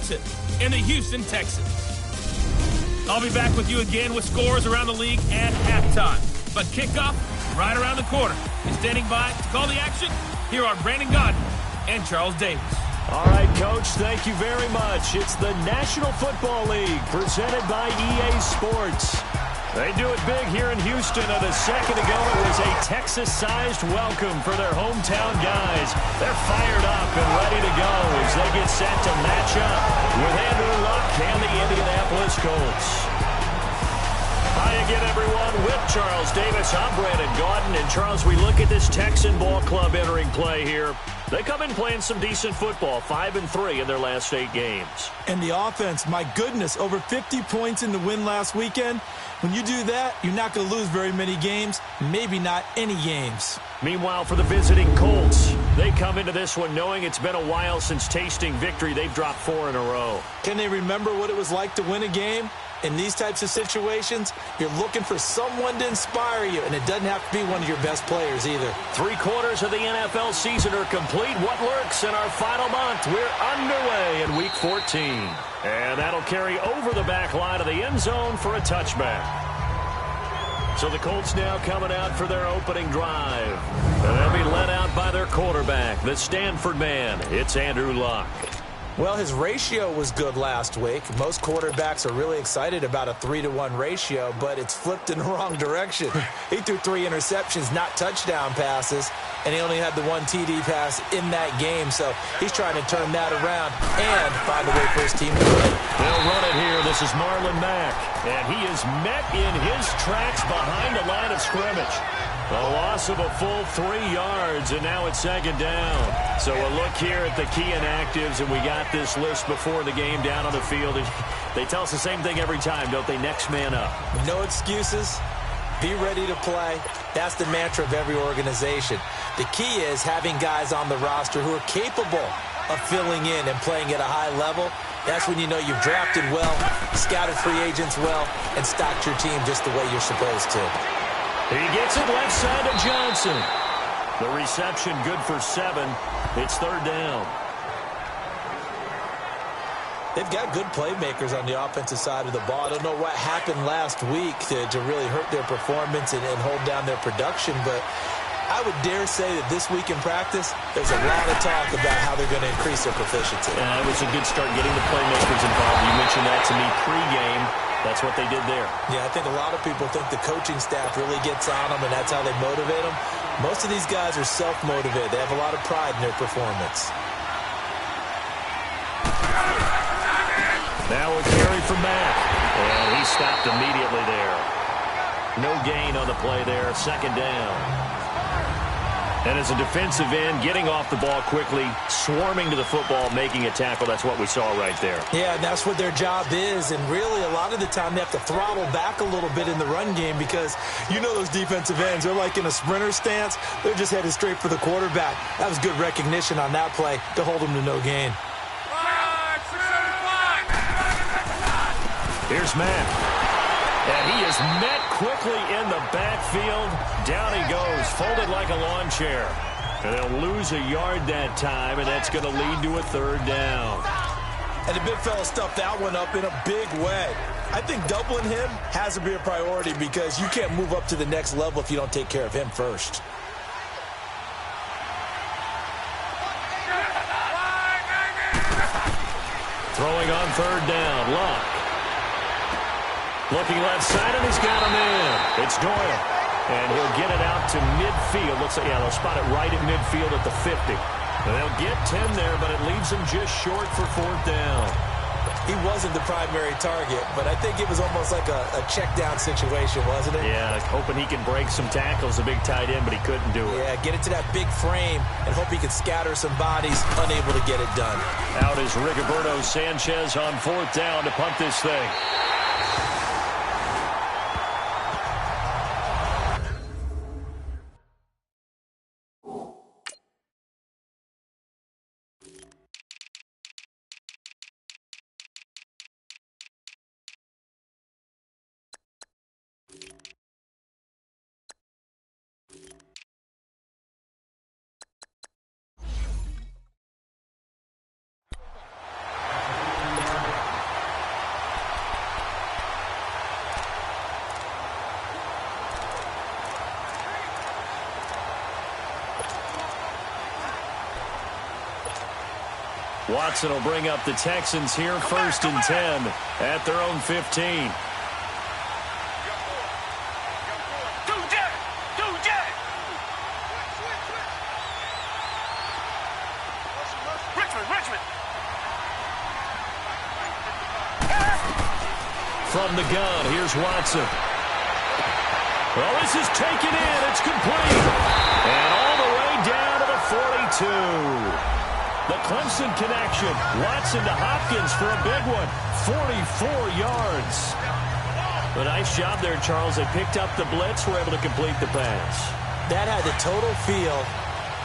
Johnson in the Houston Texans. I'll be back with you again with scores around the league at halftime. But kickoff right around the corner. And standing by to call the action, here are Brandon Gaudin and Charles Davis. All right, Coach, thank you very much. It's the National Football League presented by EA Sports. They do it big here in Houston, and a second ago it was a Texas-sized welcome for their hometown guys. They're fired up and ready to go as they get set to match up with Andrew Luck and the Indianapolis Colts. Hi again, everyone, with Charles Davis. I'm Brandon Gaudin. And, Charles, we look at this Texan ball club entering play here. They come in playing some decent football, 5-3 in their last 8 games. And the offense, my goodness, over 50 points in the win last weekend. When you do that, you're not going to lose very many games, maybe not any games. Meanwhile, for the visiting Colts, they come into this one knowing it's been a while since tasting victory. They've dropped 4 in a row. Can they remember what it was like to win a game? In these types of situations, you're looking for someone to inspire you, and it doesn't have to be one of your best players either. 3/4 of the NFL season are complete. What lurks in our final month? We're underway in Week 14. And that'll carry over the back line of the end zone for a touchback. So the Colts now coming out for their opening drive. And they'll be led out by their quarterback, the Stanford man. It's Andrew Luck. Well, his ratio was good last week. Most quarterbacks are really excited about a 3-to-1 ratio, but it's flipped in the wrong direction. He threw 3 interceptions, not touchdown passes, and he only had the 1 TD pass in that game, so he's trying to turn that around and find a way for his team to win. They'll run it here. This is Marlon Mack, and he is met in his tracks behind the line of scrimmage. A loss of a full 3 yards, and now it's second down. So a look here at the key inactives, and we got this list before the game down on the field. They tell us the same thing every time, don't they? Next man up. No excuses. Be ready to play. That's the mantra of every organization. The key is having guys on the roster who are capable of filling in and playing at a high level. That's when you know you've drafted well, scouted free agents well, and stocked your team just the way you're supposed to. He gets it left side to Johnson. The reception good for 7. It's third down. They've got good playmakers on the offensive side of the ball. I don't know what happened last week to really hurt their performance and hold down their production, but I would dare say that this week in practice, there's a lot of talk about how they're going to increase their proficiency. Yeah, it was a good start getting the playmakers involved. You mentioned that to me pregame. That's what they did there. Yeah, I think a lot of people think the coaching staff really gets on them, and that's how they motivate them. Most of these guys are self-motivated. They have a lot of pride in their performance. Now a carry from Mack. And he stopped immediately there. No gain on the play there. Second down. And as a defensive end, getting off the ball quickly, swarming to the football, making a tackle, that's what we saw right there. Yeah, and that's what their job is. And really, a lot of the time, they have to throttle back a little bit in the run game because you know those defensive ends, they're like in a sprinter stance. They're just headed straight for the quarterback. That was good recognition on that play to hold them to no gain. Here's Matt. And he is met quickly in the backfield. Down he goes, folded like a lawn chair. And they'll lose a yard that time, and that's going to lead to a third down. And the big fella stuffed that one up in a big way. I think doubling him has to be a priority because you can't move up to the next level if you don't take care of him first. Throwing on third down, Luck. Looking left side, and he's got him in. It's Doyle. And he'll get it out to midfield. Looks like, yeah, they'll spot it right at midfield at the 50. And they'll get 10 there, but it leaves them just short for fourth down. He wasn't the primary target, but I think it was almost like a check down situation, wasn't it? Yeah, hoping he can break some tackles, a big tight end, but he couldn't do it. Yeah, get it to that big frame and hope he can scatter some bodies, unable to get it done. Out is Rigoberto Sanchez on fourth down to punt this thing. Watson will bring up the Texans here, 1st and 10 at their own 15. From the gun, here's Watson. Well, this is taken in. It's complete. And all the way down to the 42. The Clemson connection. Watson to Hopkins for a big one. 44 yards. A nice job there, Charles. They picked up the blitz, were able to complete the pass. That had the total feel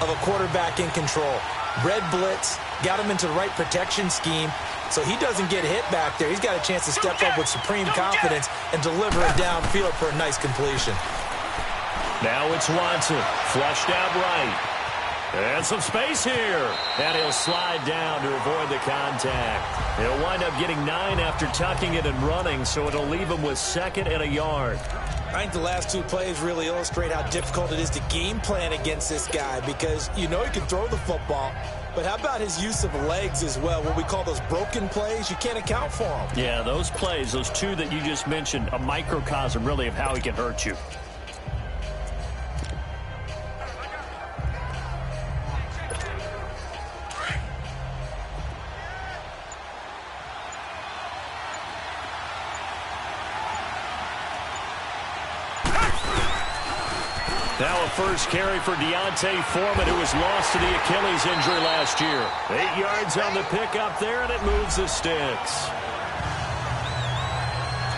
of a quarterback in control. Red blitz, got him into the right protection scheme, so he doesn't get hit back there. He's got a chance to step up with supreme confidence and deliver it downfield for a nice completion. Now it's Watson, flushed out right. And some space here. And he'll slide down to avoid the contact. He'll wind up getting 9 after tucking it and running, so it'll leave him with 2nd and a yard. I think the last 2 plays really illustrate how difficult it is to game plan against this guy, because you know he can throw the football, but how about his use of legs as well? What we call those broken plays, you can't account for them. Yeah, those plays, those 2 that you just mentioned, a microcosm really of how he can hurt you. Now a first carry for Deontay Foreman, who was lost to the Achilles injury last year. 8 yards on the pickup there, and it moves the sticks.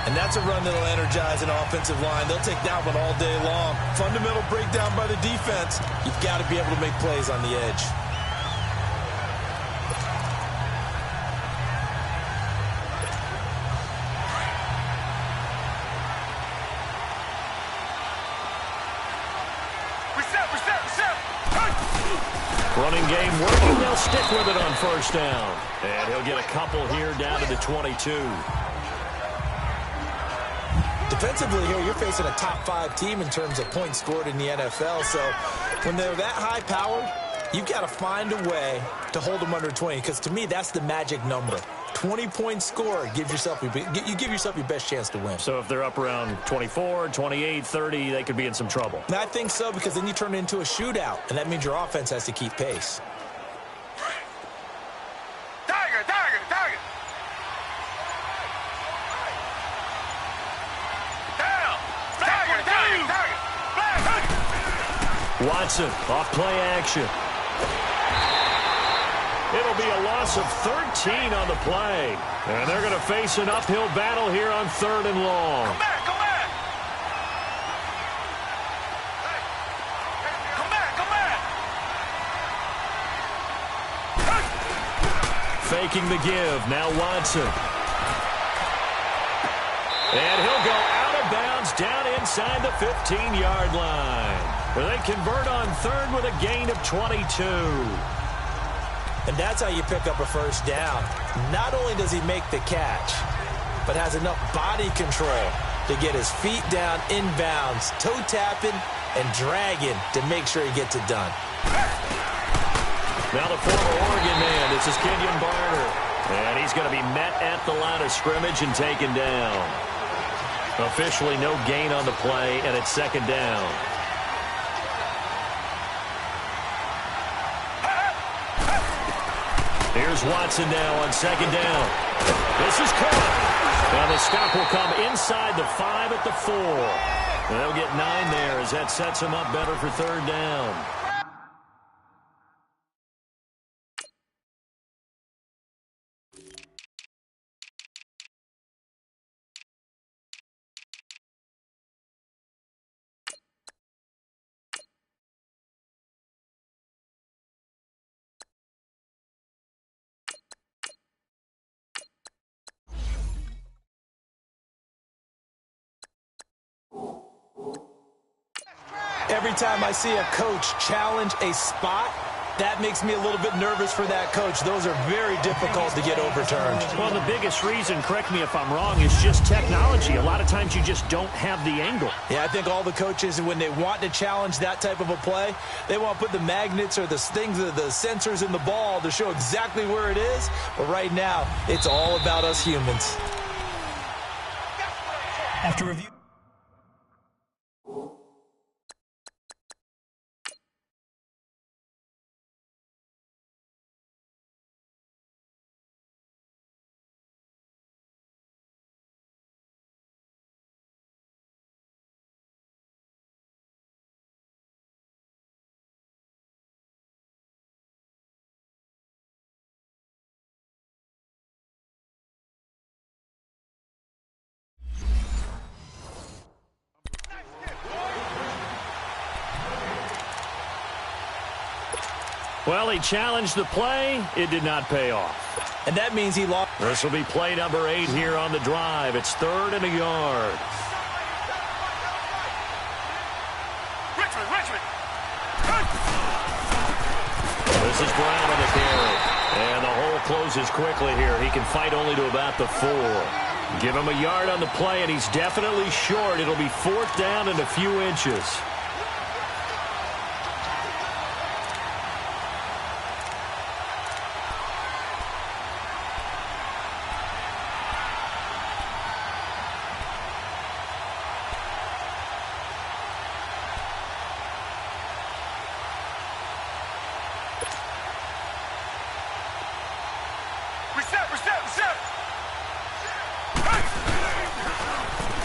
And that's a run that'll energize an offensive line. They'll take that one all day long. Fundamental breakdown by the defense. You've got to be able to make plays on the edge. Running game working. They'll stick with it on 1st down. And he'll get a couple here down to the 22. Defensively here, you're facing a top 5 team in terms of points scored in the NFL. So when they're that high-powered, you've got to find a way to hold them under 20. Because to me, that's the magic number. 20 points scored, you give yourself your best chance to win. So if they're up around 24, 28, 30, they could be in some trouble. And I think so, because then you turn it into a shootout, and that means your offense has to keep pace. Tiger. Down. Watson, off play action. It'll be a loss of 13 on the play. And they're going to face an uphill battle here on 3rd and long. Come back. Faking the give. Now Watson. And he'll go out of bounds down inside the 15-yard line. They convert on 3rd with a gain of 22. And that's how you pick up a 1st down. Not only does he make the catch, but has enough body control to get his feet down inbounds, toe tapping and dragging to make sure he gets it done. Now the former Oregon man, this is Kenyon Barner. And he's going to be met at the line of scrimmage and taken down. Officially no gain on the play, and it's 2nd down. Here's Watson now on 2nd down. This is caught. And the stop will come inside the 5 at the 4. They'll get 9 there as that sets him up better for 3rd down. Every time I see a coach challenge a spot, That makes me a little bit nervous for that coach. Those are very difficult to get overturned. Well, the biggest reason, correct me if I'm wrong, is just technology. A lot of times you just don't have the angle. Yeah, I think all the coaches, when they want to challenge that type of a play, they want to put the magnets or the things, the sensors in the ball to show exactly where it is. But right now, it's all about us humans. After review. Well, he challenged the play. It did not pay off. And that means he lost. This will be play number 8 here on the drive. It's 3rd and a yard. This is Brown on the carry. And the hole closes quickly here. He can fight only to about the 4. Give him a yard on the play, and he's definitely short. It'll be 4th down and a few inches.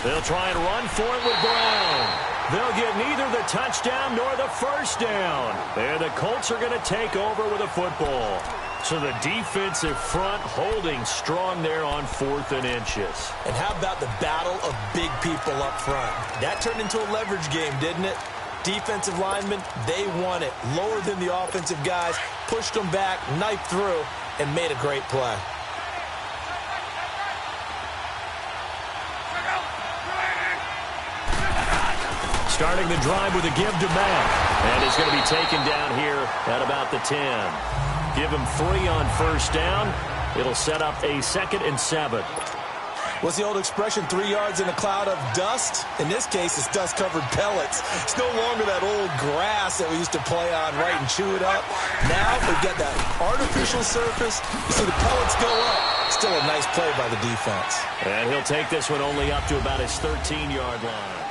They'll try and run for it with Brown. They'll get neither the touchdown nor the first down. And the Colts are going to take over with a football. So the defensive front holding strong there on 4th and inches. And how about the battle of big people up front? That turned into a leverage game, didn't it? Defensive linemen, they won it. Lower than the offensive guys, pushed them back, knifed through, and made a great play. Starting the drive with a give to Matt. And he's going to be taken down here at about the 10. Give him 3 on first down. It'll set up a 2nd and 7. What's the old expression, 3 yards in a cloud of dust? In this case, it's dust-covered pellets. It's no longer that old grass that we used to play on, right, and chew it up. Now we've got that artificial surface. You see the pellets go up. Still a nice play by the defense. And he'll take this one only up to about his 13-yard line.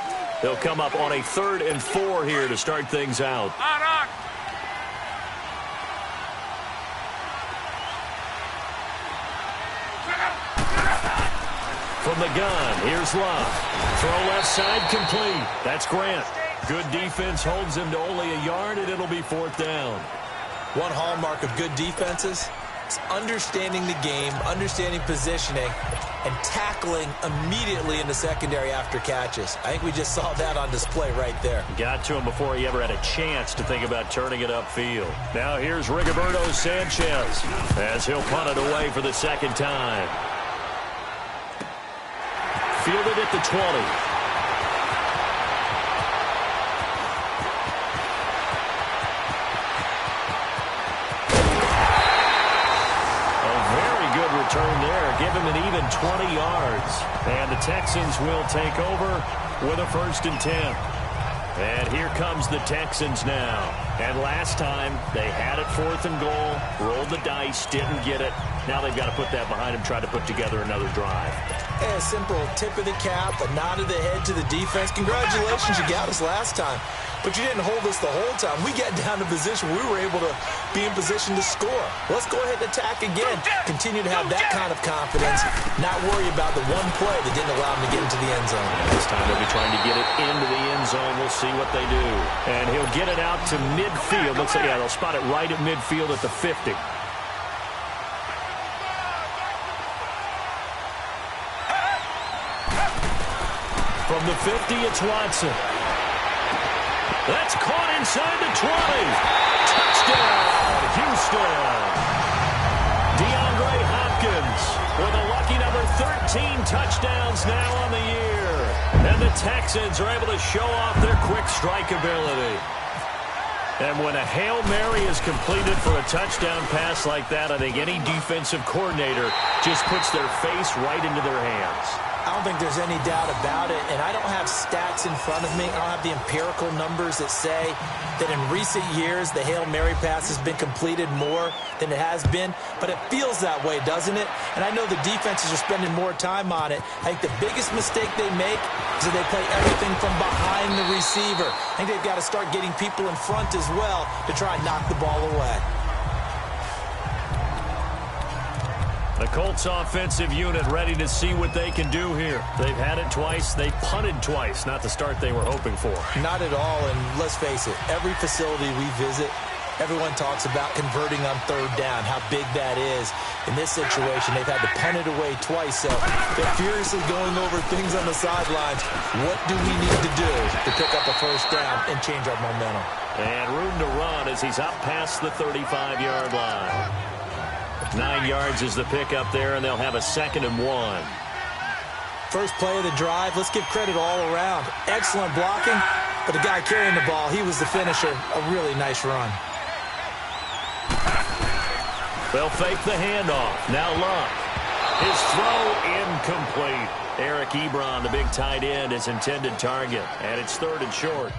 They'll come up on a 3rd and 4 here to start things out. From the gun, here's Love. Throw left side complete. That's Grant. Good defense holds him to only a yard, and it'll be 4th down. One hallmark of good defenses is understanding the game, understanding positioning, and tackling immediately in the secondary after catches. I think we just saw that on display right there. Got to him before he ever had a chance to think about turning it upfield. Now here's Rigoberto Sanchez as he'll punt it away for the 2nd time. Fielded at the 20. Return there, give him an even 20 yards. And the Texans will take over with a 1st and 10. And here comes the Texans now. And last time, they had it 4th and goal, rolled the dice, didn't get it. Now they've got to put that behind them, try to put together another drive. A simple tip of the cap, a nod of the head to the defense. Congratulations, you got us last time. But you didn't hold us the whole time. We got down to position. We were able to be in position to score. Let's go ahead and attack again. Continue to have that kind of confidence. Not worry about the one play that didn't allow them to get into the end zone. This time they'll be trying to get it into the end zone. We'll see what they do. And he'll get it out to midfield. Looks like, yeah, they'll spot it right at midfield at the 50. From the 50, it's Watson. That's caught inside the 20. Touchdown, Houston. DeAndre Hopkins with a lucky number 13 touchdowns now on the year. And the Texans are able to show off their quick strike ability. And when a Hail Mary is completed for a touchdown pass like that, I think any defensive coordinator just puts their face right into their hands. I don't think there's any doubt about it, and I don't have stats in front of me. I don't have the empirical numbers that say that in recent years the Hail Mary pass has been completed more than it has been, but it feels that way, doesn't it? And I know the defenses are spending more time on it. I think the biggest mistake they make is that they play everything from behind the receiver. I think they've got to start getting people in front as well to try and knock the ball away. The Colts offensive unit ready to see what they can do here. They've had it twice. They've punted twice. Not the start they were hoping for. Not at all, and let's face it, every facility we visit, everyone talks about converting on third down, how big that is. In this situation, they've had to punt it away twice, so they're furiously going over things on the sidelines. What do we need to do to pick up a first down and change our momentum? And room to run as he's up past the 35-yard line. 9 yards is the pickup there, and they'll have a 2nd and 1. First play of the drive, let's give credit all around. Excellent blocking, but the guy carrying the ball, he was the finisher. A really nice run. They'll fake the handoff. Now Luck. His throw incomplete. Eric Ebron, the big tight end, his intended target, and it's 3rd and short.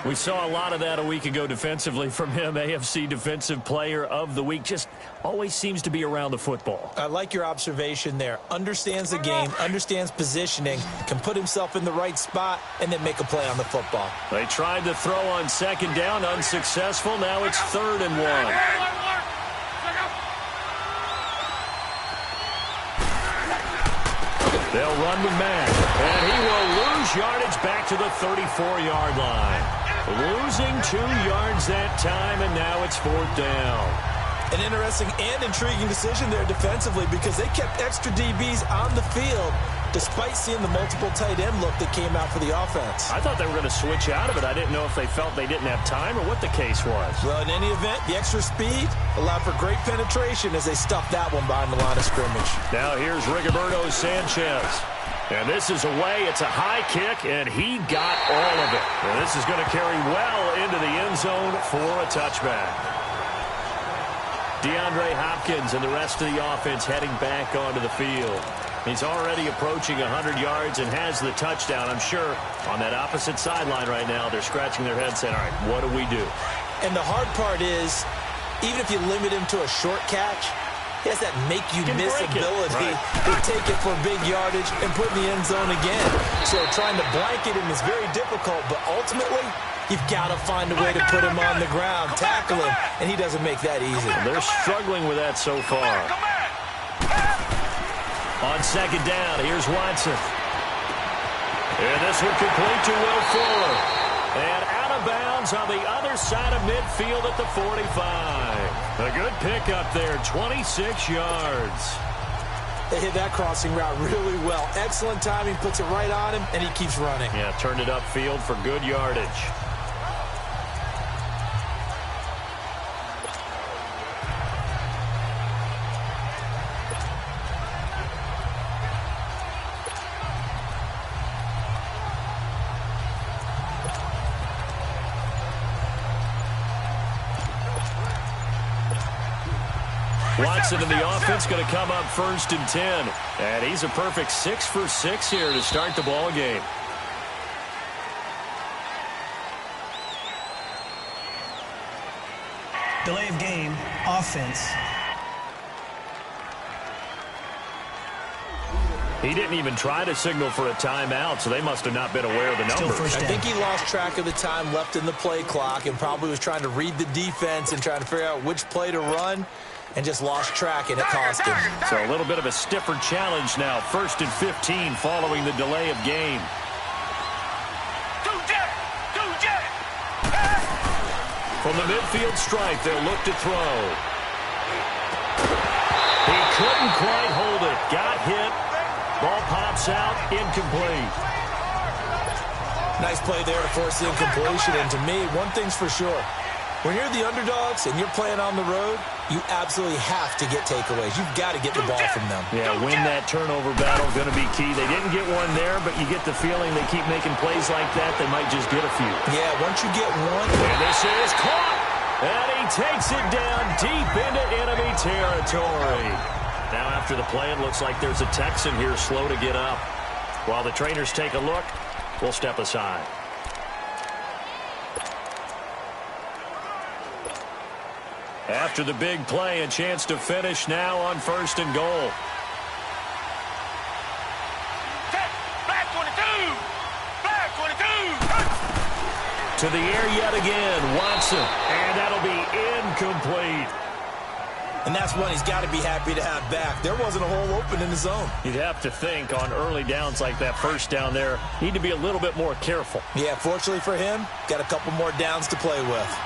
We saw a lot of that a week ago defensively from him. AFC Defensive Player of the Week. Just always seems to be around the football. I like your observation there. Understands the game, understands positioning, can put himself in the right spot, and then make a play on the football. They tried to throw on 2nd down, unsuccessful. Now it's 3rd and 1. They'll run with Mack, and he will lose yardage back to the 34-yard line. Losing 2 yards that time, and now it's 4th down. An interesting and intriguing decision there defensively because they kept extra DBs on the field despite seeing the multiple tight end look that came out for the offense. I thought they were going to switch out of it. I didn't know if they felt they didn't have time or what the case was. Well, in any event, the extra speed allowed for great penetration as they stuffed that one behind the line of scrimmage. Now here's Rigoberto Sanchez. And this is away. It's a high kick, and he got all of it. And this is going to carry well into the end zone for a touchback. DeAndre Hopkins and the rest of the offense heading back onto the field. He's already approaching 100 yards and has the touchdown. I'm sure on that opposite sideline right now, they're scratching their heads saying, all right, what do we do? And the hard part is, even if you limit him to a short catch, he has that make-you-miss ability to take it for big yardage and put in the end zone again. So trying to blanket him is very difficult, but ultimately, you've got to find a way to put him on the ground, tackle him, and he doesn't make that easy. And they're struggling with that so far. On 2nd down, here's Watson. And this one complete to Will Fuller. And out of bounds on the other side of midfield at the 45. A good pickup there, 26 yards. They hit that crossing route really well. Excellent timing, puts it right on him, and he keeps running. Yeah, turned it upfield for good yardage. Watson in the offense going to come up 1st and 10. And he's a perfect 6 for 6 here to start the ball game. Delay of game, offense. He didn't even try to signal for a timeout, so they must have not been aware of the numbers. I think he lost track of the time left in the play clock and probably was trying to read the defense and trying to figure out which play to run and just lost track, and it cost him. So a little bit of a stiffer challenge now. 1st and 15 following the delay of game. From the midfield stripe, they'll look to throw. He couldn't quite hold it. Got hit. Ball pops out, incomplete. Nice play there to force the incompletion. And to me, one thing's for sure. When you're the underdogs and you're playing on the road, you absolutely have to get takeaways. You've got to get the ball from them. Yeah, win that turnover battle, going to be key. They didn't get one there, but you get the feeling they keep making plays like that, they might just get a few. Yeah, once you get one. And this is caught. And he takes it down deep into enemy territory. Now after the play, it looks like there's a Texan here slow to get up. While the trainers take a look, we'll step aside. After the big play, a chance to finish now on 1st and goal. Black 22! Black 22! To the air yet again, Watson. And that'll be incomplete. And that's one he's got to be happy to have back. There wasn't a hole open in the zone. You'd have to think on early downs like that first down there, need to be a little bit more careful. Yeah, fortunately for him, got a couple more downs to play with.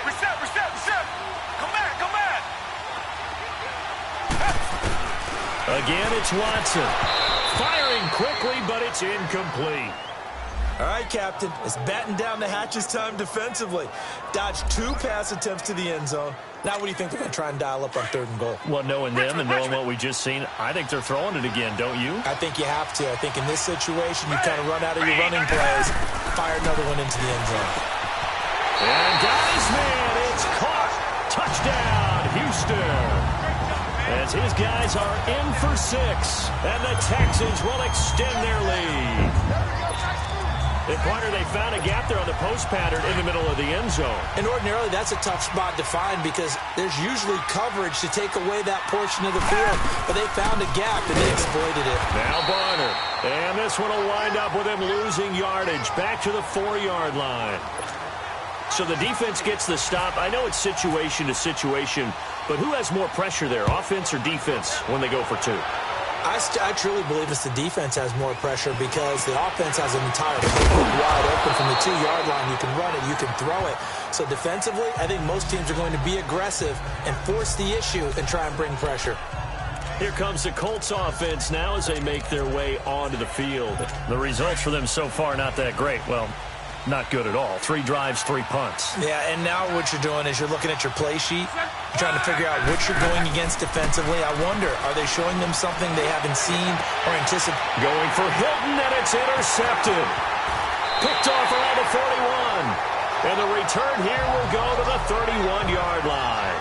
Reset! Come back! Again, it's Watson. Firing quickly, but it's incomplete. All right, Captain, it's batten down the hatches time defensively. Dodged 2 pass attempts to the end zone. Now what do you think they're going to try and dial up on 3rd and goal? Well, knowing them and knowing what we just seen, I think they're throwing it again, don't you? I think you have to. I think in this situation, you kind of run out of your running plays, fire another one into the end zone. And guys, man, it's caught. Touchdown, Houston. As his guys are in for 6, and the Texans will extend their lead. And Pointer, they found a gap there on the post pattern in the middle of the end zone. And ordinarily, that's a tough spot to find because there's usually coverage to take away that portion of the field. But they found a gap, and they exploited it. Now Barner. And this one will wind up with him losing yardage back to the 4-yard line. So the defense gets the stop. I know it's situation to situation, But who has more pressure there, offense or defense, when they go for two? I truly believe it's the defense has more pressure because the offense has an entire playbook wide open from the 2-yard line. You can run it, you can throw it. So defensively, I think most teams are going to be aggressive and force the issue and try and bring pressure. Here comes the Colts offense now as they make their way onto the field. The results for them so far not that great. Well, not good at all. 3 drives, 3 punts. Yeah, and now what you're doing is you're looking at your play sheet. You're trying to figure out what you're going against defensively. I wonder, are they showing them something they haven't seen or anticipated? Going for Hilton, and it's intercepted. Picked off around the 41. And the return here will go to the 31-yard line.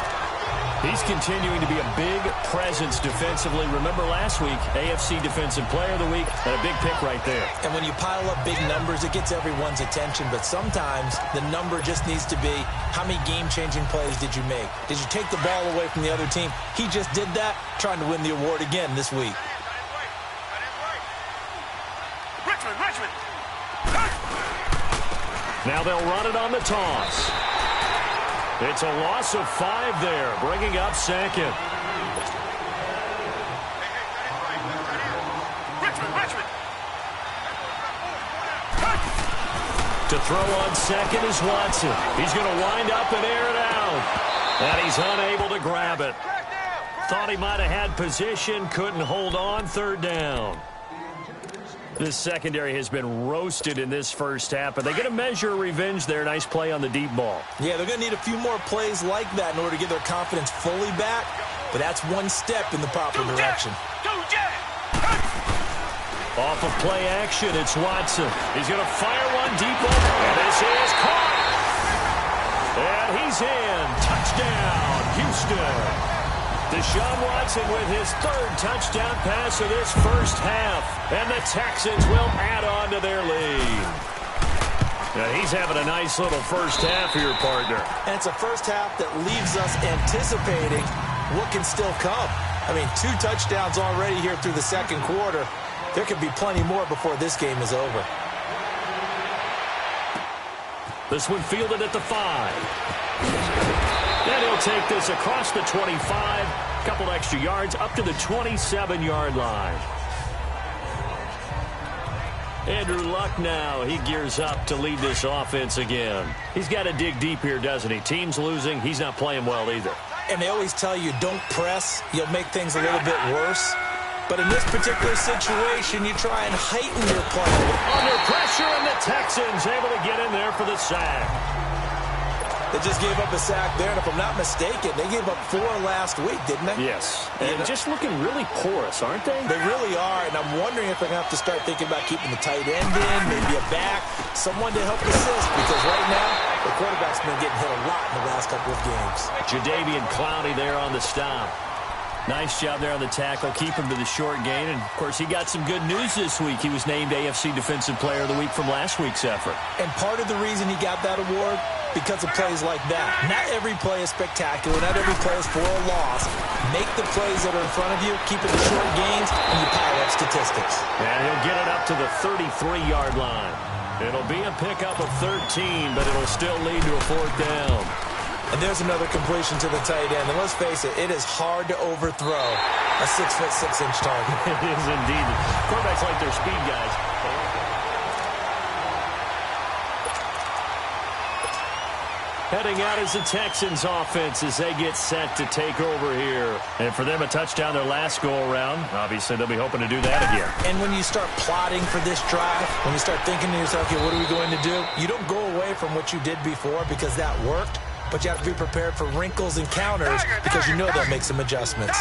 He's continuing to be a big presence defensively. Remember last week, AFC Defensive Player of the Week, and a big pick right there. And when you pile up big numbers, it gets everyone's attention. But sometimes the number just needs to be, how many game-changing plays did you make? Did you take the ball away from the other team? He just did that, trying to win the award again this week. Richmond. Now they'll run it on the toss. It's a loss of 5 there, bringing up second. Richmond. To throw on second is Watson. He's going to wind up and air it out. And he's unable to grab it. Thought he might have had position, couldn't hold on, 3rd down. This secondary has been roasted in this first half, but they get a measure of revenge there. Nice play on the deep ball. Yeah, they're going to need a few more plays like that in order to get their confidence fully back, but that's one step in the proper direction. Off of play action, it's Watson. He's going to fire one deep over, and this is caught. And he's in. Touchdown, Houston. Deshaun Watson with his 3rd touchdown pass of this first half. And the Texans will add on to their lead. Now he's having a nice little first half here, partner. And it's a first half that leaves us anticipating what can still come. I mean, 2 touchdowns already here through the second quarter. There could be plenty more before this game is over. This one fielded at the 5. And he'll take this across the 25, a couple extra yards, up to the 27-yard line. Andrew Luck now, he gears up to lead this offense again. He's got to dig deep here, doesn't he? Team's losing, he's not playing well either. And they always tell you, don't press, you'll make things a little bit worse. But in this particular situation, you try and heighten your play. Under pressure, and the Texans able to get in there for the sack. They just gave up a sack there, and if I'm not mistaken, they gave up 4 last week, didn't they? Yes. And just looking really porous, aren't they? They really are, and I'm wondering if they're going to have to start thinking about keeping the tight end in, maybe a back, someone to help assist, because right now, the quarterback's been getting hit a lot in the last couple of games. Jadeveon Clowney there on the stop. Nice job there on the tackle. Keep him to the short gain. And, of course, he got some good news this week. He was named AFC Defensive Player of the Week from last week's effort. And part of the reason he got that award, because of plays like that. Not every play is spectacular. Not every play is for a loss. Make the plays that are in front of you, keep it to short gains, and you pile up statistics. And he'll get it up to the 33-yard line. It'll be a pickup of 13, but it'll still lead to a 4th down. And there's another completion to the tight end. And let's face it, it is hard to overthrow a 6'6" target. It is indeed. Quarterbacks like their speed guys. Heading out is the Texans offense as they get set to take over here. And for them, a touchdown their last go-around. Obviously, they'll be hoping to do that again. And when you start plotting for this drive, when you start thinking to yourself, okay, what are we going to do? You don't go away from what you did before because that worked. But you have to be prepared for wrinkles and counters because you know they'll make some adjustments.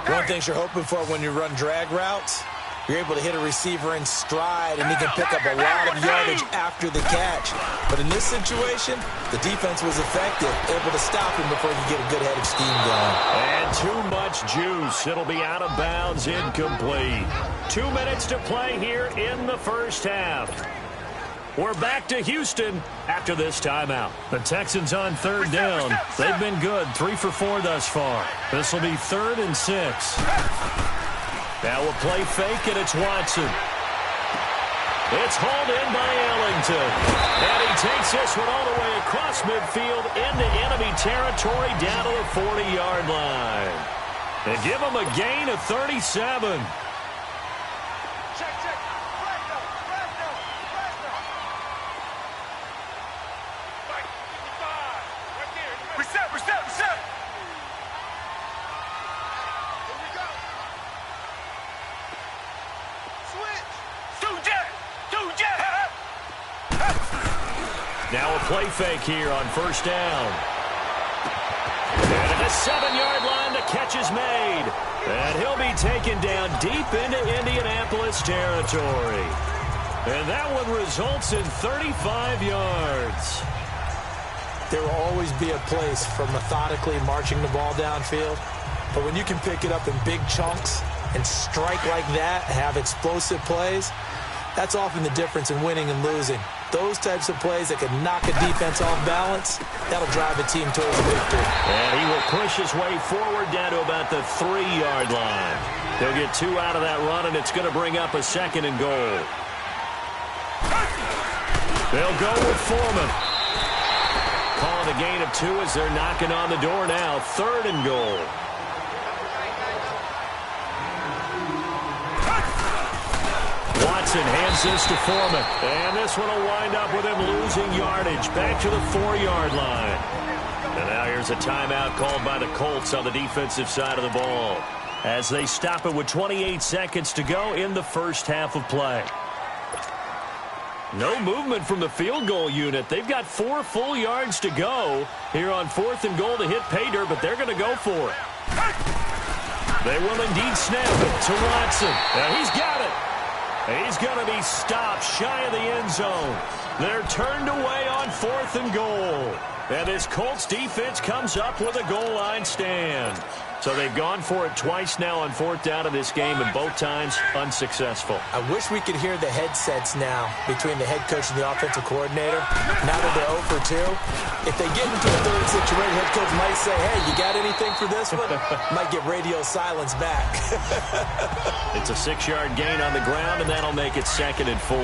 One of the things you're hoping for when you run drag routes, you're able to hit a receiver in stride and he can pick up a lot of yardage after the catch. But in this situation, the defense was effective, able to stop him before he could get a good head of steam going. And too much juice. It'll be out of bounds, incomplete. 2 minutes to play here in the first half. We're back to Houston after this timeout. The Texans on 3rd down. They've been good, 3 for 4 thus far. This will be 3rd and 6. Now we'll play fake, and it's Watson. It's hauled in by Ellington. And he takes this one all the way across midfield into enemy territory down to the 40-yard line. And give him a gain of 37. Reset. Now a play fake here on first down. And at the 7-yard line, the catch is made. And he'll be taken down deep into Indianapolis territory. And that one results in 35 yards. There will always be a place for methodically marching the ball downfield. But when you can pick it up in big chunks and strike like that, have explosive plays, that's often the difference in winning and losing. Those types of plays that can knock a defense off balance, that'll drive a team towards victory. And he will push his way forward down to about the 3-yard line. He'll get 2 out of that run, and it's going to bring up a 2nd and goal. They'll go with Foreman. Calling a gain of 2 as they're knocking on the door now. 3rd and goal. Watson hands this to Foreman. And this one will wind up with him losing yardage. Back to the 4-yard line. And now here's a timeout called by the Colts on the defensive side of the ball, as they stop it with 28 seconds to go in the first half of play. No movement from the field goal unit. They've got 4 full yards to go here on 4th and goal to hit pay dirt, but they're going to go for it. They will indeed snap it to Watson. Now he's got it. He's going to be stopped shy of the end zone. They're turned away on 4th and goal. And this Colts defense comes up with a goal line stand. So they've gone for it twice now on 4th down in this game, and both times unsuccessful. I wish we could hear the headsets now between the head coach and the offensive coordinator. Now that they're 0 for 2, if they get into a third situation, head coach might say, hey, you got anything for this one? Might get radio silence back. It's a 6-yard gain on the ground, and that'll make it 2nd and 4.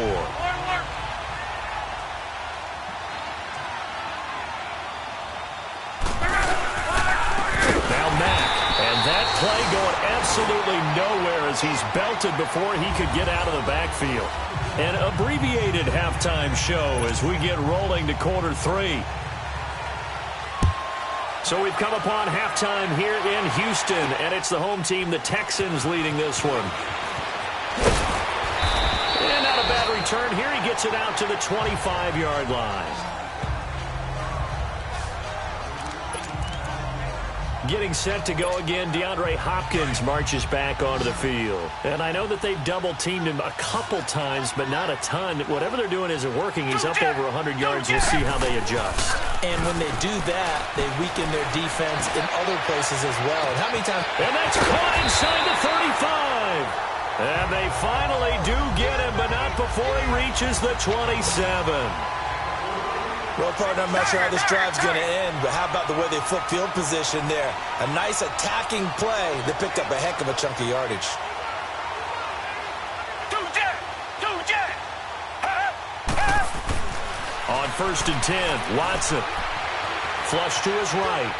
Play going absolutely nowhere as he's belted before he could get out of the backfield. An abbreviated halftime show as we get rolling to quarter 3. So we've come upon halftime here in Houston, and it's the home team, the Texans, leading this one. And not a bad return here. He gets it out to the 25-yard line. Getting set to go again, DeAndre Hopkins marches back onto the field. And I know that they've double-teamed him a couple times, but not a ton. Whatever they're doing isn't working. He's up over 100 yards. We'll see how they adjust. And when they do that, they weaken their defense in other places as well. And how many times? And that's caught inside the 35. And they finally do get him, but not before he reaches the 27. Well, partner, I'm not sure how this drive's going to end, but how about the way they flip field position there? A nice attacking play that picked up a heck of a chunk of yardage. On 1st and 10, Watson. Flush to his right.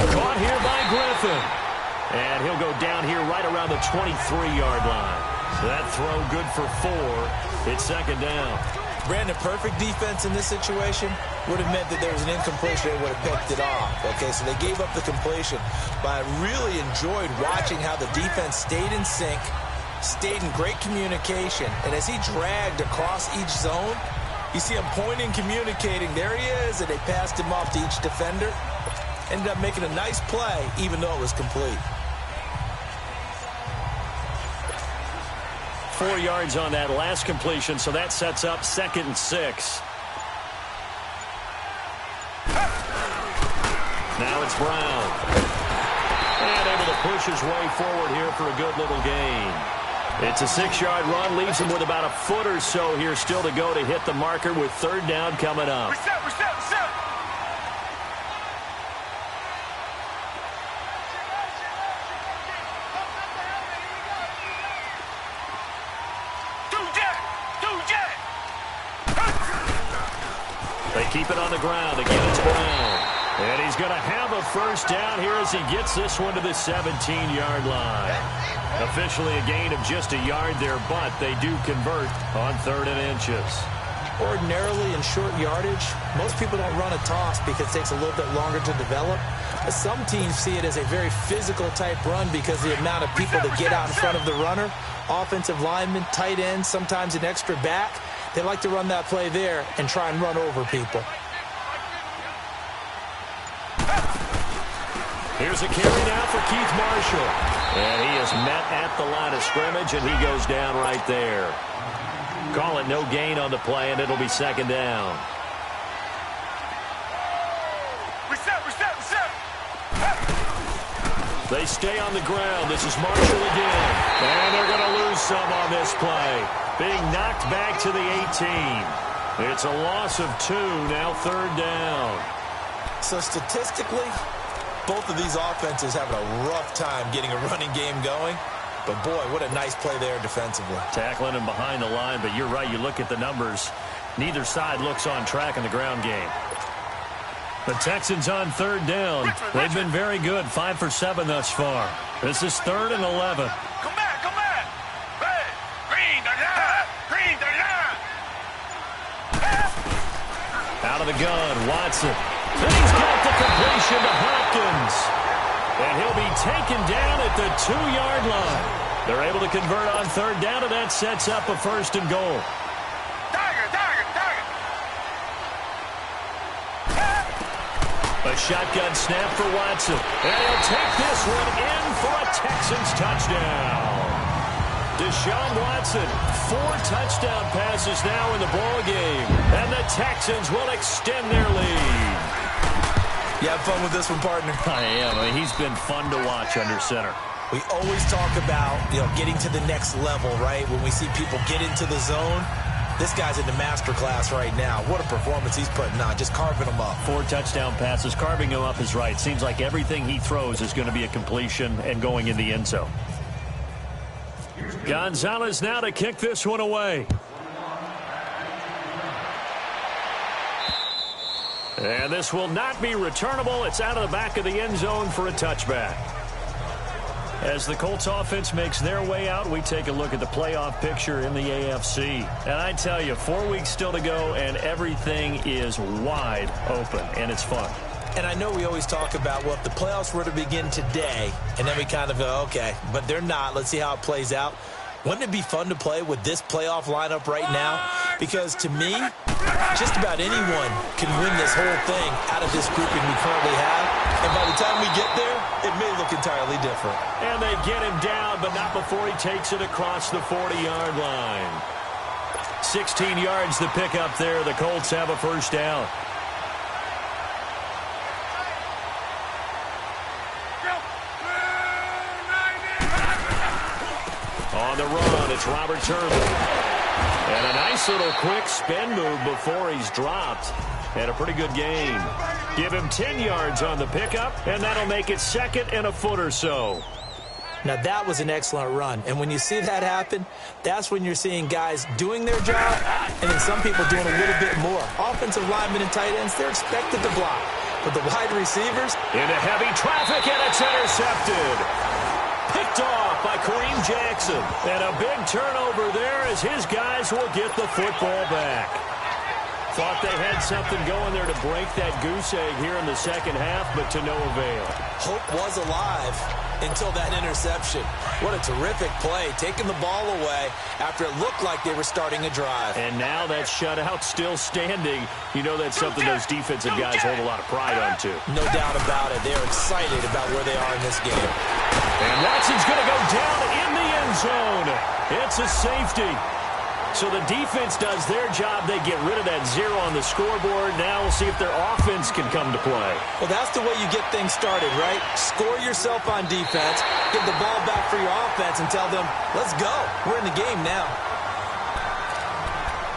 Caught here by Griffin. And he'll go down here right around the 23-yard line. That throw good for 4. It's 2nd down. Brandon, perfect defense in this situation would have meant that there was an incompletion. They would have picked it off. Okay, so they gave up the completion. But I really enjoyed watching how the defense stayed in sync, stayed in great communication. And as he dragged across each zone, you see him pointing, communicating. There he is, and they passed him off to each defender. Ended up making a nice play, even though it was complete. 4 yards on that last completion, so that sets up 2nd and 6. Now it's Brown. And able to push his way forward here for a good little gain. It's a 6-yard run, leaves him with about a foot or so here still to go to hit the marker with 3rd down coming up. Reset. keep it on the ground. Again, it's Brown. And he's going to have a first down here as he gets this one to the 17-yard line. Officially a gain of just a yard there, but they do convert on 3rd and inches. Ordinarily in short yardage, most people don't run a toss because it takes a little bit longer to develop. But some teams see it as a very physical type run because the amount of people that get out in front of the runner, offensive linemen, tight ends, sometimes an extra back, they like to run that play there and try and run over people. Here's a carry now for Keith Marshall. And he is met at the line of scrimmage, and he goes down right there. Call it no gain on the play, and it'll be 2nd down. Reset. They stay on the ground. This is Marshall again. And they're going to lose some on this play. Being knocked back to the 18. It's a loss of 2, now 3rd down. So statistically, both of these offenses having a rough time getting a running game going. But, boy, what a nice play there defensively. Tackling him behind the line, but you're right. You look at the numbers. Neither side looks on track in the ground game. The Texans on 3rd down. They've been very good, 5 for 7 thus far. This is 3rd and 11. Come back. Hey, green, Out of the gun, Watson. And he's got the completion to Hopkins. And he'll be taken down at the 2-yard line. They're able to convert on 3rd down, and that sets up a 1st and goal. A shotgun snap for Watson. And he'll take this one in for a Texans touchdown. Deshaun Watson, 4 touchdown passes now in the ball game. And the Texans will extend their lead. You have fun with this one, partner? I am. I mean, he's been fun to watch under center. We always talk about, getting to the next level, right? When we see people get into the zone, this guy's in the master class right now. What a performance he's putting on, just carving them up. 4 touchdown passes. Carving him up is right. Seems like everything he throws is going to be a completion and going in the end zone. Gonzalez now to kick this one away. And this will not be returnable. It's out of the back of the end zone for a touchback. As the Colts offense makes their way out, we take a look at the playoff picture in the AFC. And I tell you, 4 weeks still to go, and everything is wide open, and it's fun. And I know we always talk about, well, if the playoffs were to begin today, and then we kind of go, okay, but they're not. Let's see how it plays out. Wouldn't it be fun to play with this playoff lineup right now? Because to me, just about anyone can win this whole thing out of this grouping we currently have. And by the time we get there, it may look entirely different. And they get him down, but not before he takes it across the 40-yard line. 16 yards to pick up there. The Colts have a 1st down. On the run, it's Robert Turner. And a nice little quick spin move before he's dropped. And a pretty good gain. Give him 10 yards on the pickup, and that'll make it 2nd and a foot or so. Now, that was an excellent run. And when you see that happen, that's when you're seeing guys doing their job and then some people doing a little bit more. Offensive linemen and tight ends, they're expected to block. But the wide receivers... Into heavy traffic, and it's intercepted. Picked off by Kareem Jackson. And a big turnover there as his guys will get the football back. Thought they had something going there to break that goose egg here in the second half, but to no avail. Hope was alive until that interception. What a terrific play, taking the ball away after it looked like they were starting a drive. And now that shutout still standing. You know that's something those defensive guys hold a lot of pride on, too. No doubt about it. They're excited about where they are in this game. And Watson's going to go down in the end zone. It's a safety. So the defense does their job. They get rid of that 0 on the scoreboard. Now we'll see if their offense can come to play. Well, that's the way you get things started, right? Score yourself on defense, get the ball back for your offense, and tell them, let's go. We're in the game now.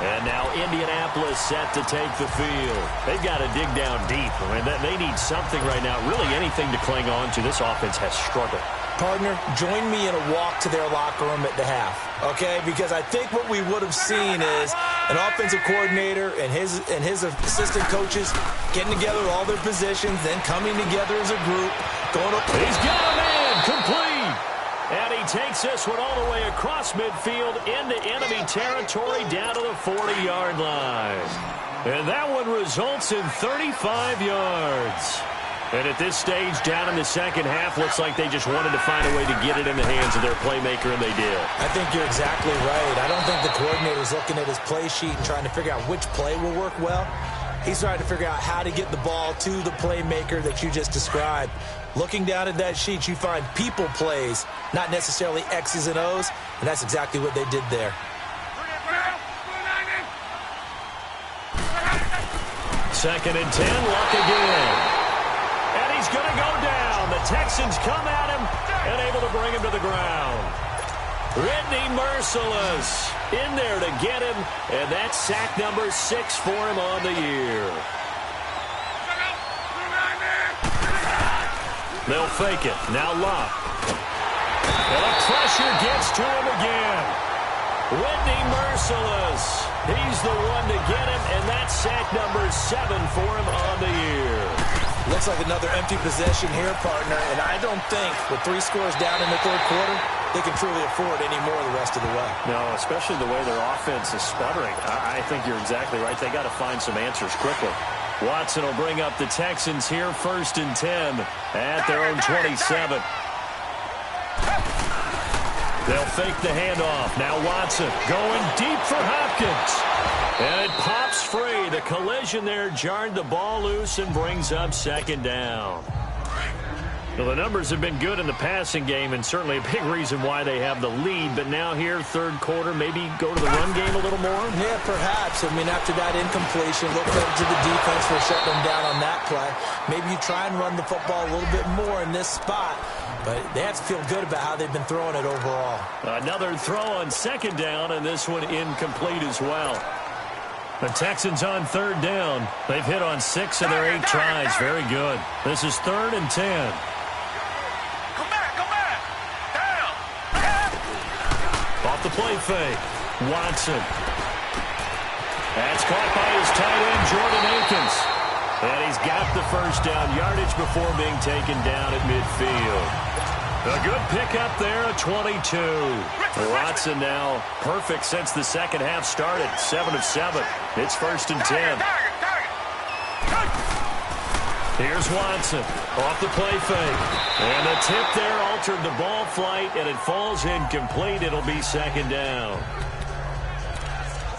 And now Indianapolis set to take the field. They've got to dig down deep. I mean, they need something right now, really anything to cling on to. This offense has struggled. Partner, join me in a walk to their locker room at the half, okay? Because I think what we would have seen is an offensive coordinator and his assistant coaches getting together all their positions, then coming together as a group, going up. He's got a man complete. And he takes this one all the way across midfield into enemy territory down to the 40-yard line. And that one results in 35 yards. And at this stage, down in the second half, looks like they just wanted to find a way to get it in the hands of their playmaker, and they did. I think you're exactly right. I don't think the coordinator's looking at his play sheet and trying to figure out which play will work well. He's trying to figure out how to get the ball to the playmaker that you just described. Looking down at that sheet, you find people plays, not necessarily X's and O's, and that's exactly what they did there. Second and 10, Luck again. And he's going to go down. The Texans come at him and able to bring him to the ground. Whitney Merciless in there to get him, and that's sack number 6 for him on the year. They'll fake it. Now Luck. And the pressure gets to him again. Whitney Merciless. He's the one to get him, and that's sack number 7 for him on the year. Looks like another empty possession here, partner, and I don't think with 3 scores down in the third quarter, they can truly afford any more the rest of the way. No, especially the way their offense is sputtering. I think you're exactly right. They got to find some answers quickly. Watson will bring up the Texans here, 1st and 10 at their own 27. They'll fake the handoff. Now Watson going deep for Hopkins. And it pops free. The collision there jarred the ball loose and brings up 2nd down. Well, the numbers have been good in the passing game and certainly a big reason why they have the lead. But now here, third quarter, maybe go to the run game a little more? Yeah, perhaps. I mean, after that incompletion, look up to the defense for shutting them down on that play. Maybe you try and run the football a little bit more in this spot. But they have to feel good about how they've been throwing it overall. Another throw on 2nd down, and this one incomplete as well. The Texans on 3rd down. They've hit on 6 of their 8 tries. Very good. This is 3rd and 10. Come back. Down. Off the play fake. Watson. That's caught by his tight end, Jordan Akins. And he's got the first down yardage before being taken down at midfield. A good pickup there, a 22. Watson now perfect since the second half started, 7 of 7. It's 1st and 10. Here's Watson off the play fake. And the tip there altered the ball flight, and it falls incomplete. It'll be 2nd down.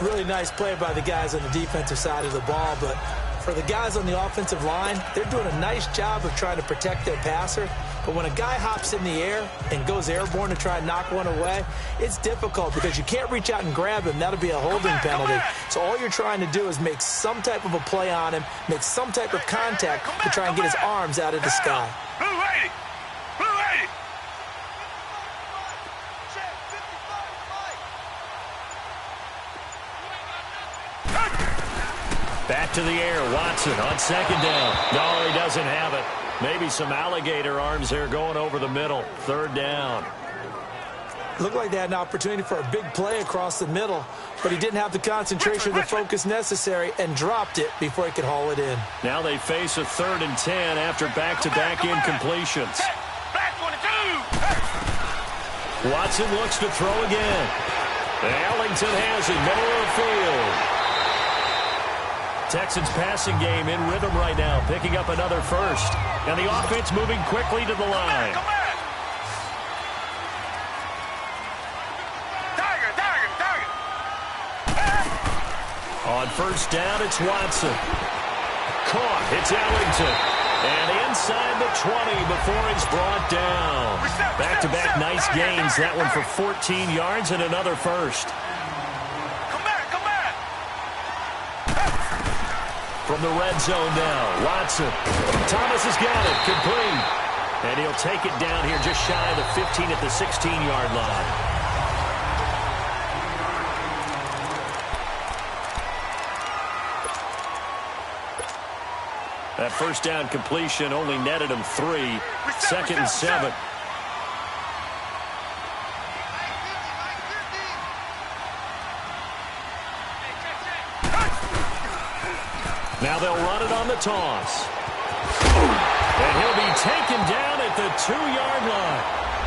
Really nice play by the guys on the defensive side of the ball, but for the guys on the offensive line, they're doing a nice job of trying to protect their passer. But when a guy hops in the air and goes airborne to try and knock one away, it's difficult because you can't reach out and grab him. That'll be a holding penalty. So all you're trying to do is make some type of a play on him, make some type of contact to try and get his arms out of the sky. Blue 80. Back to the air, Watson on 2nd down. No, he doesn't have it. Maybe some alligator arms there going over the middle. 3rd down. Looked like they had an opportunity for a big play across the middle, but he didn't have the concentration or the focus necessary and dropped it before he could haul it in. Now they face a 3rd and 10 after back-to-back incompletions. Watson looks to throw again. Ellington has it, middle of the field. Texans passing game in rhythm right now, picking up another first. And the offense moving quickly to the line. On 1st down, it's Watson. Caught, it's Ellington. And inside the 20 before it's brought down. Back-to-back nice gains. That one for 14 yards and another first. From the red zone now, Watson. Thomas has got it, complete. And he'll take it down here just shy of the 15 at the 16-yard line. That 1st down completion only netted him 3. 2nd and 7. Now they'll run it on the toss. And he'll be taken down at the 2-yard line.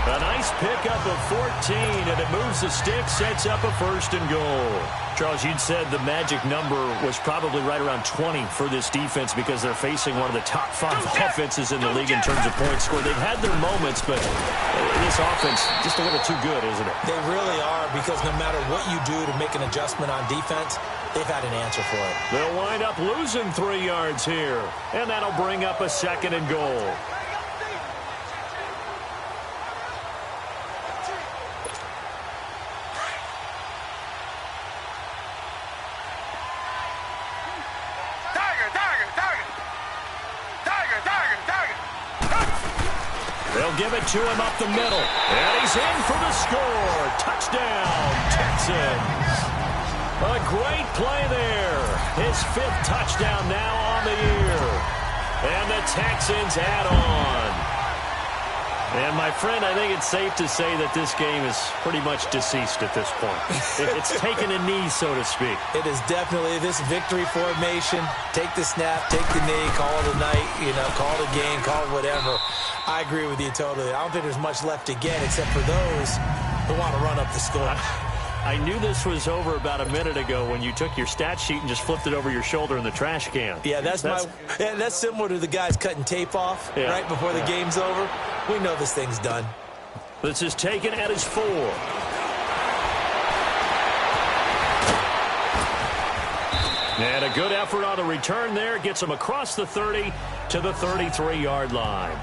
A nice pickup of 14, and it moves the stick, sets up a 1st and goal. Charles, you'd said the magic number was probably right around 20 for this defense because they're facing one of the top 5 offenses in the league in terms of points scored. They've had their moments, but this offense just a little too good, isn't it? They really are, because no matter what you do to make an adjustment on defense, they've had an answer for it. They'll wind up losing 3 yards here, and that'll bring up a 2nd and goal. They'll give it to him up the middle. And he's in for the score. Touchdown, Texans. A great play there. His 5th touchdown now on the year. And the Texans add on. And, my friend, I think it's safe to say that this game is pretty much deceased at this point. It's taken a knee, so to speak. It is definitely this victory formation. Take the snap, take the knee, call it a night, call it a game, call it whatever. I agree with you totally. I don't think there's much left to get except for those who want to run up the score. I knew this was over about a minute ago when you took your stat sheet and just flipped it over your shoulder in the trash can. Yeah, that's similar to the guys cutting tape off right before the game's over. We know this thing's done. This is taken at his 4. And a good effort on the return there. Gets him across the 30 to the 33-yard line.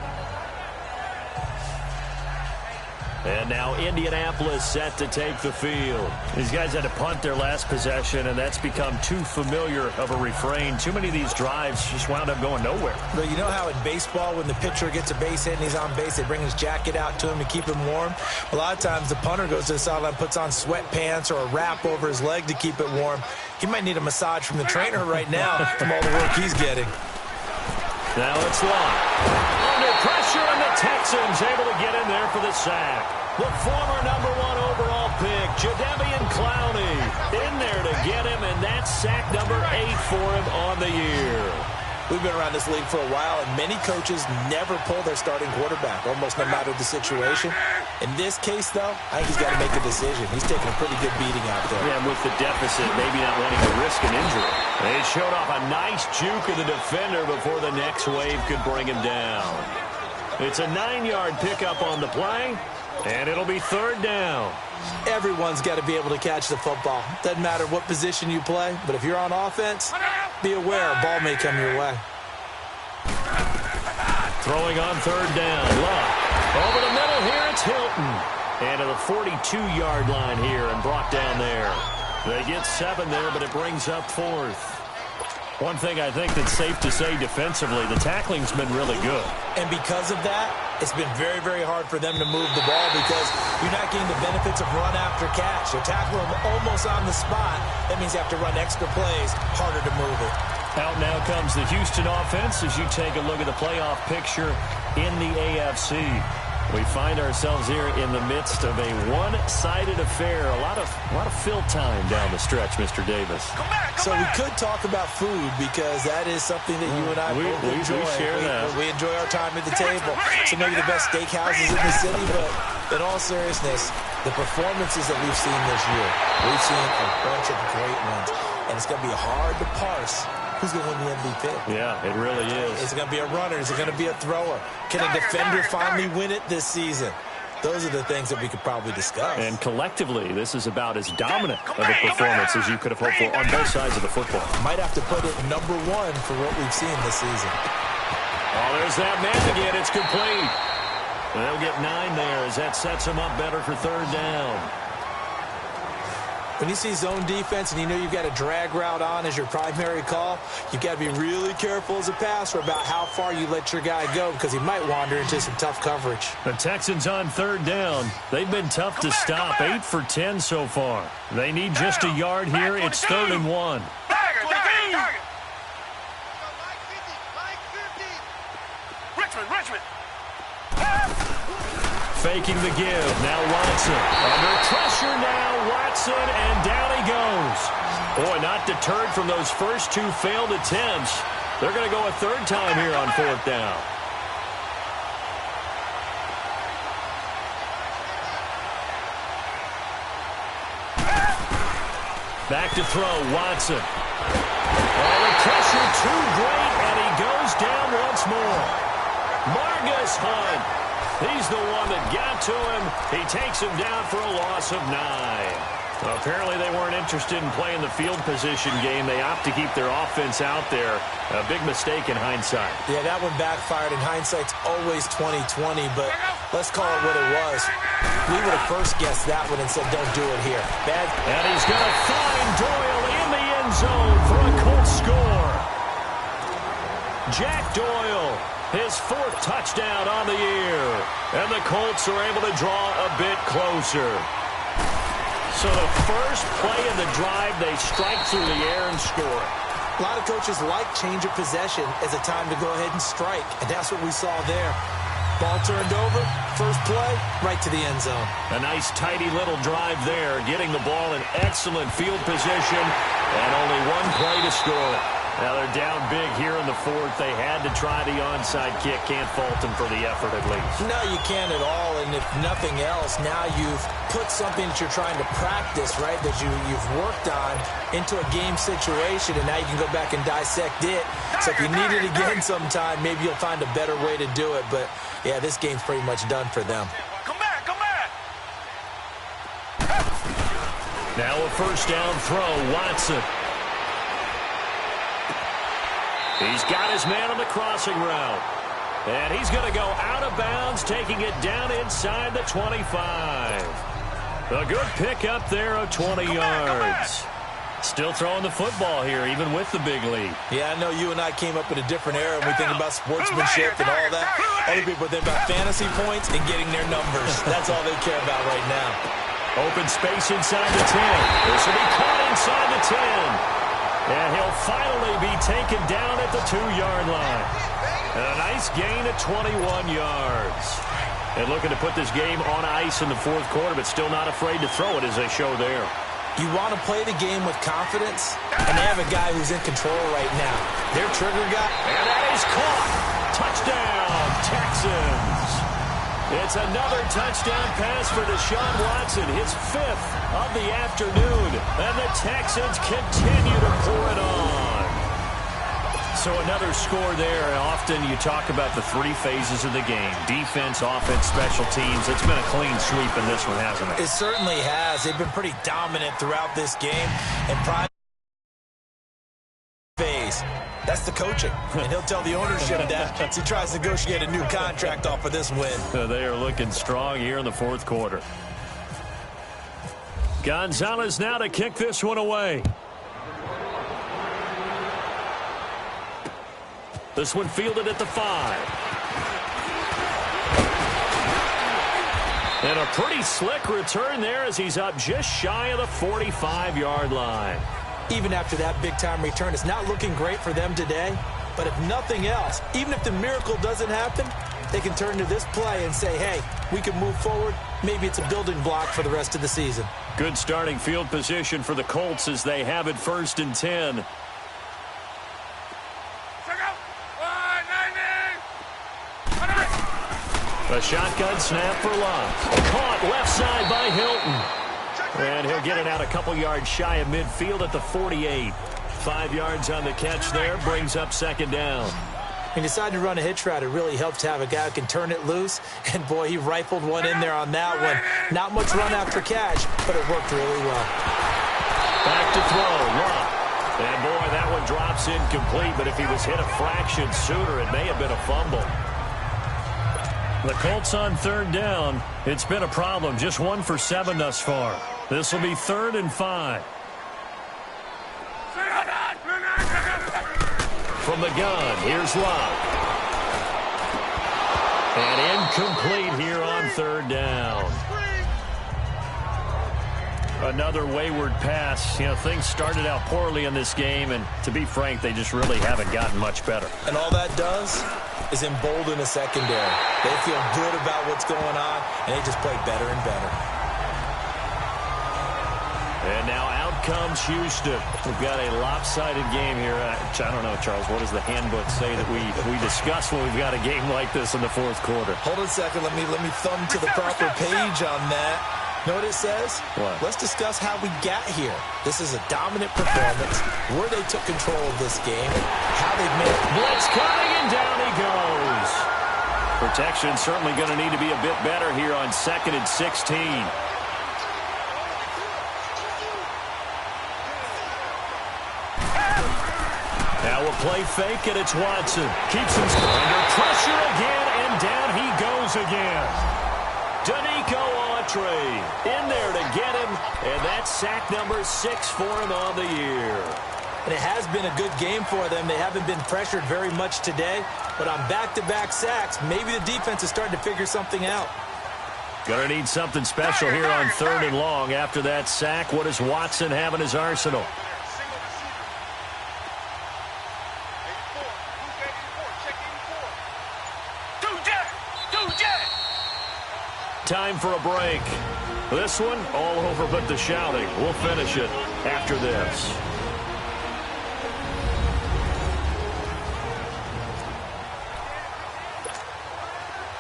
And now Indianapolis set to take the field. These guys had to punt their last possession, and that's become too familiar of a refrain. Too many of these drives just wound up going nowhere. But you know how in baseball, when the pitcher gets a base hit and he's on base, they bring his jacket out to him to keep him warm? A lot of times the punter goes to the sideline, puts on sweatpants or a wrap over his leg to keep it warm. He might need a massage from the trainer right now from all the work he's getting. Now it's locked. Under pressure, and the Texans able to get in there for the sack. The former number 1 overall pick, Jadeveon Clowney, in there to get him, and that's sack number 8 for him on the year. We've been around this league for a while, and many coaches never pull their starting quarterback, almost no matter the situation. In this case, though, I think he's got to make a decision. He's taking a pretty good beating out there. Yeah, with the deficit, maybe not wanting to risk an injury. They showed off a nice juke of the defender before the next wave could bring him down. It's a 9-yard pickup on the play, and it'll be 3rd down. Everyone's got to be able to catch the football. Doesn't matter what position you play, but if you're on offense, be aware a ball may come your way. Throwing on 3rd down. Luck. Over the middle here, it's Hilton. And to the 42-yard line here and brought down there. They get 7 there, but it brings up 4th. One thing I think that's safe to say defensively, the tackling's been really good. And because of that, it's been very, very hard for them to move the ball because you're not getting the benefits of run after catch. They're tackling them almost on the spot. That means you have to run extra plays, harder to move it. Out now comes the Houston offense as you take a look at the playoff picture in the AFC. We find ourselves here in the midst of a one-sided affair. A lot of fill time down the stretch, Mr. Davis. So we could talk about food because that is something that you and I both enjoy. We share that. We enjoy our time at the table. So maybe the best steakhouses in the city, but in all seriousness, the performances that we've seen this year, we've seen a bunch of great ones, and it's going to be hard to parse who's going to win the MVP. Yeah, it really is. Is it going to be a runner? Is it going to be a thrower? Can a defender finally win it this season? Those are the things that we could probably discuss. And collectively, this is about as dominant of a performance as you could have hoped for on both sides of the football. Might have to put it number 1 for what we've seen this season. Oh, there's that man again. It's complete. They'll get 9 there as that sets them up better for 3rd down. When you see zone defense and you know you've got a drag route on as your primary call, you've got to be really careful as a passer about how far you let your guy go because he might wander into some tough coverage. The Texans on 3rd down. They've been tough to stop. 8 for 10 so far. They need just a yard here. It's 3rd and 1. Richmond. Faking the give. Now Watson. Under pressure now. Watson, and down he goes. Boy, not deterred from those first two failed attempts. They're going to go a third time here on fourth down. Back to throw, Watson. Oh, the pressure too great, and he goes down once more. Margus Hunt. He's the one that got to him. He takes him down for a loss of 9. Well, apparently they weren't interested in playing the field position game. They opt to keep their offense out there. A big mistake in hindsight. Yeah, that one backfired. In hindsight's always 20/20, but let's call it what it was. We would have first guessed that one and said, don't do it here. Bad. And he's going to find Doyle in the end zone for a Colts score. Jack Doyle, his 4th touchdown on the year. And the Colts are able to draw a bit closer. So the first play of the drive, they strike through the air and score. A lot of coaches like change of possession as a time to go ahead and strike, and that's what we saw there. Ball turned over, first play, right to the end zone. A nice, tidy little drive there, getting the ball in excellent field position, and only one play to score. Now they're down big here in the 4th. They had to try the onside kick. Can't fault them for the effort at least. No, you can't at all, and if nothing else, now you've put something that you're trying to practice, right, that you've worked on into a game situation, and now you can go back and dissect it. So if you need it again sometime, maybe you'll find a better way to do it. But, yeah, this game's pretty much done for them. Come back, come back. Now a first down throw, Watson. He's got his man on the crossing route. And he's going to go out of bounds, taking it down inside the 25. A good pickup there of 20 yards. Still throwing the football here, even with the big lead. Yeah, I know you and I came up in a different era, and we think about sportsmanship and all that. Other people think about fantasy points and getting their numbers. That's all they care about right now. Open space inside the 10. This will be caught inside the 10. And he'll finally be taken down at the 2-yard line. And a nice gain of 21 yards. And looking to put this game on ice in the 4th quarter, but still not afraid to throw it as they show there. You want to play the game with confidence, and they have a guy who's in control right now. Their trigger guy. And that is caught. Touchdown, Texans. It's another touchdown pass for Deshaun Watson, his 5th of the afternoon. And the Texans continue to pour it on. So another score there. Often you talk about the 3 phases of the game. Defense, offense, special teams. It's been a clean sweep in this one, hasn't it? It certainly has. They've been pretty dominant throughout this game. And prime phase. That's the coaching. And he'll tell the ownership that as he tries to negotiate a new contract off of this win. They are looking strong here in the 4th quarter. Gonzalez now to kick this one away. This one fielded at the 5. And a pretty slick return there as he's up just shy of the 45-yard line. Even after that big-time return, it's not looking great for them today. But if nothing else, even if the miracle doesn't happen, they can turn to this play and say, hey, we can move forward. Maybe it's a building block for the rest of the season. Good starting field position for the Colts as they have it 1st and 10. A shotgun snap for Love. Caught left side by Hilton. And he'll get it out a couple yards shy of midfield at the 48. 5 yards on the catch there, brings up 2nd down. He decided to run a hitch route. It really helps to have a guy who can turn it loose. And, boy, he rifled one in there on that one. Not much run after catch, but it worked really well. Back to throw, Love. And, boy, that one drops incomplete. But if he was hit a fraction sooner, it may have been a fumble. The Colts on 3rd down. It's been a problem. Just 1 for 7 thus far. This will be 3rd and 5. From the gun, here's Love. And incomplete here on 3rd down. Another wayward pass. You know, things started out poorly in this game, and to be frank, they just really haven't gotten much better. And all that does is embolden a secondary. They feel good about what's going on, and they just play better and better. And now out comes Houston. We've got a lopsided game here. I don't know, Charles, what does the handbook say that we discuss when we've got a game like this in the fourth quarter? Hold on a second. Let me thumb to the proper page on that. Know what it says? What? Let's discuss how we got here. This is a dominant performance, where they took control of this game, how they've made it. Blitz coming, and down he goes. Protection certainly going to need to be a bit better here on 2nd and 16. Now a play fake, and it's Watson. Keeps him under pressure again, and down he goes again. Danico Autry in there to get him, and that's sack number 6 for him on the year. And it has been a good game for them. They haven't been pressured very much today, but on back-to-back sacks, maybe the defense is starting to figure something out. Gonna need something special here on 3rd and long after that sack. What does Watson have in his arsenal? Time for a break. This one, all over but the shouting. We'll finish it after this.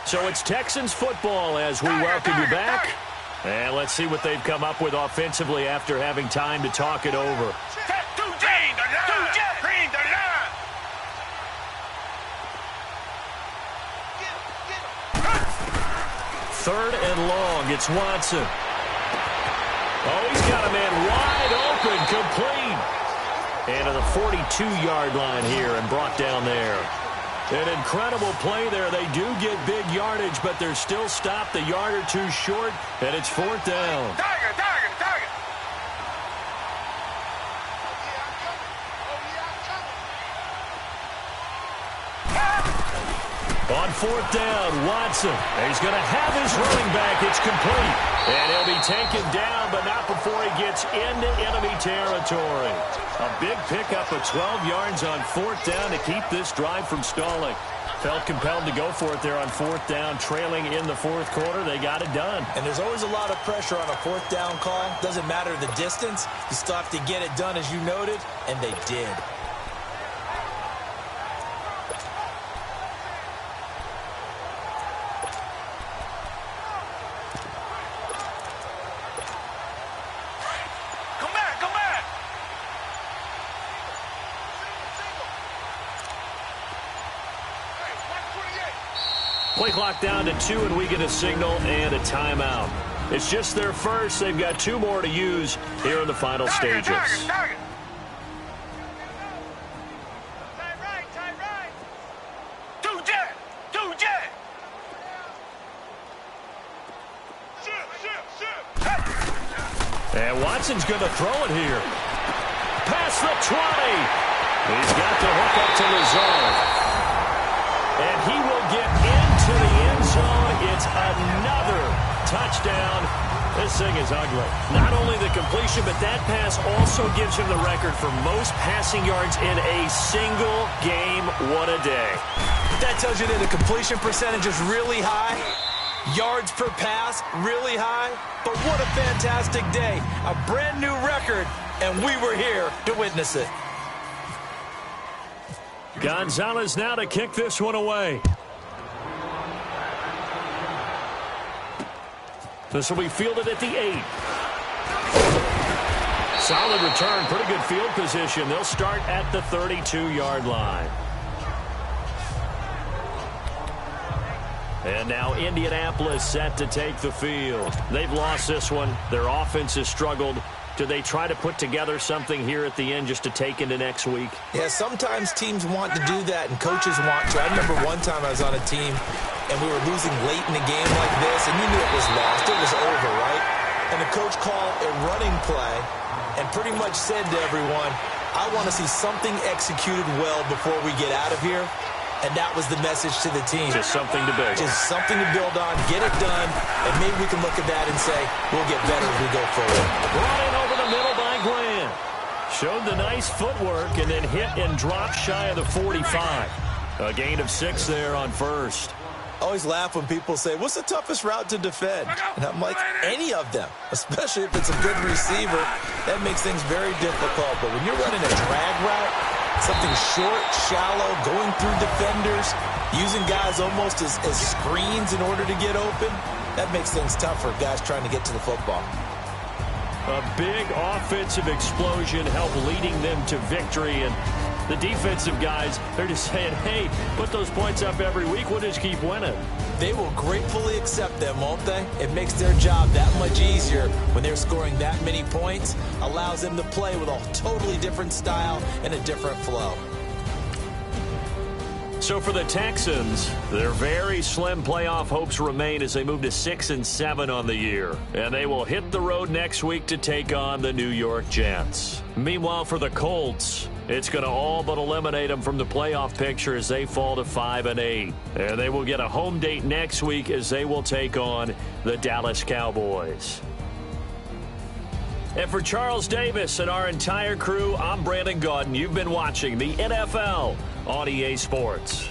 So it's Texans football as we welcome you back. And let's see what they've come up with offensively after having time to talk it over. 3rd and long. It's Watson. Oh, he's got a man wide open, complete. And to the 42-yard line here and brought down there. An incredible play there. They do get big yardage, but they're still stopped a yard or two short, and it's 4th down. Target. On 4th down, Watson. He's going to have his running back. It's complete. And he'll be taken down, but not before he gets into enemy territory. A big pickup of 12 yards on 4th down to keep this drive from stalling. Felt compelled to go for it there on 4th down, trailing in the 4th quarter. They got it done. And there's always a lot of pressure on a 4th down call. Doesn't matter the distance. You still have to get it done, as you noted, and they did. Play clock down to 2, and we get a signal and a timeout. It's just their first. They've got 2 more to use here in the final stages. Target. Two jet. And Watson's going to throw it here. Past the 20. He's got to hook up to Lazard. And he will get into the end zone. It's another touchdown. This thing is ugly. Not only the completion, but that pass also gives him the record for most passing yards in a single game. What a day. That tells you that the completion percentage is really high. Yards per pass, really high. But what a fantastic day. A brand new record, and we were here to witness it. Gonzalez now to kick this one away. This will be fielded at the 8. Solid return, pretty good field position. They'll start at the 32-yard line. And now Indianapolis set to take the field. They've lost this one. Their offense has struggled. Do they try to put together something here at the end just to take into next week? Yeah, sometimes teams want to do that, and coaches want to. I remember one time I was on a team, and we were losing late in a game like this, and you knew it was lost. It was over, right? And the coach called a running play and pretty much said to everyone, I want to see something executed well before we get out of here. And that was the message to the team. Just something to build. Just something to build on, get it done, and maybe we can look at that and say, we'll get better as we go forward. Brought in over the middle by Grant. Showed the nice footwork and then hit and dropped shy of the 45. A gain of 6 there on first. always laugh when people say, what's the toughest route to defend? And I'm like, any of them, especially if it's a good receiver. That makes things very difficult. But when you're running a drag route, something short, shallow, going through defenders, using guys almost as screens in order to get open, that makes things tough for guys trying to get to the football. A big offensive explosion helped leading them to victory. And the defensive guys, they're just saying, hey, put those points up every week. We'll just keep winning. They will gratefully accept them, won't they? It makes their job that much easier when they're scoring that many points. Allows them to play with a totally different style and a different flow. So for the Texans, their very slim playoff hopes remain as they move to 6-7 on the year. And they will hit the road next week to take on the New York Jets. Meanwhile, for the Colts, it's going to all but eliminate them from the playoff picture as they fall to 5-8. And they will get a home date next week as they will take on the Dallas Cowboys. And for Charles Davis and our entire crew, I'm Brandon Gaudin. You've been watching the NFL on EA Sports.